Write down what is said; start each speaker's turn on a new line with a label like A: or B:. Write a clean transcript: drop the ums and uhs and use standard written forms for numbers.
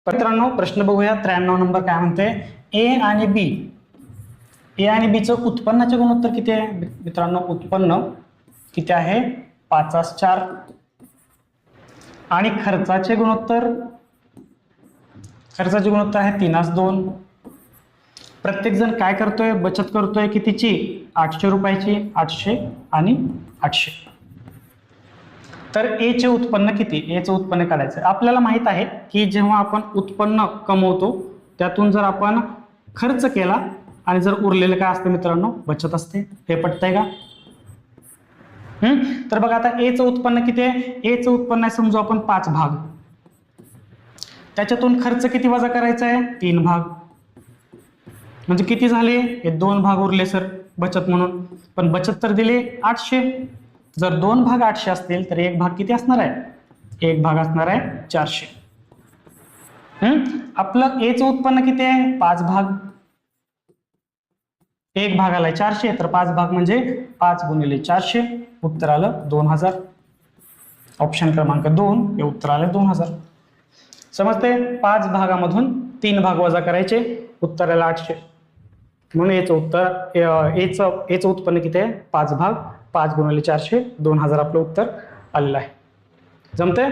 A: मित्रांनो प्रश्न बघूया. 93 नंबर काय म्हणते, ए आणि बी, ए आणि बी चं उत्पन्नाचे गुणोत्तर किती आहे मित्रांनो? उत्पन्न किती आहे? 5/4. आणि खर्चाचे गुणोत्तर, खर्चाचे गुणोत्तर आहे 3/2. प्रत्येक जण काय करतोय? बचत करतोय कितीची? 800 रुपयाची. 800 आणि 800. तर ए चे उत्पन्न किती? ए चं उत्पन्न काढायचं. आपल्याला माहित आहे की जेव्हा आपण उत्पन्न कमवतो त्यातून जर आपण खर्च केला आणि जर उरलेलं काय असतं मित्रांनो? बचत असते. हे पटतंय का? तर बघा आता ए चं उत्पन्न किती आहे? ए चं उत्पन्न आहे समजू आपण 5 भाग. त्याच्यातून खर्च किती वजा करायचा आहे? 3 भाग. म्हणजे किती झाले? हे 2 भाग उरले सर बचत म्हणून. पण बचत तर दिले 800. जर 2 भाग 800 असतील तर एक भाग किती असणार आहे? एक भाग असणार आहे 400. आपलं ए चं उत्पन्न किती आहे? 5 भाग. एक भाग आलाय 400 तर 5 भाग म्हणजे 5 गुणिले 400. उत्तर आलं 2000. ऑप्शन क्रमांक 2 हे उत्तर आलं 2000. समजते? 5 भागामधून 3 भाग वजा करायचे, उत्तर आलं 800. म्हणून याचं उत्तर एचं उत्पन्न किती आहे? 5 भाग. 5 गुणिले 400 2000 आपलं उत्तर आलेलं आहे. जमतंय?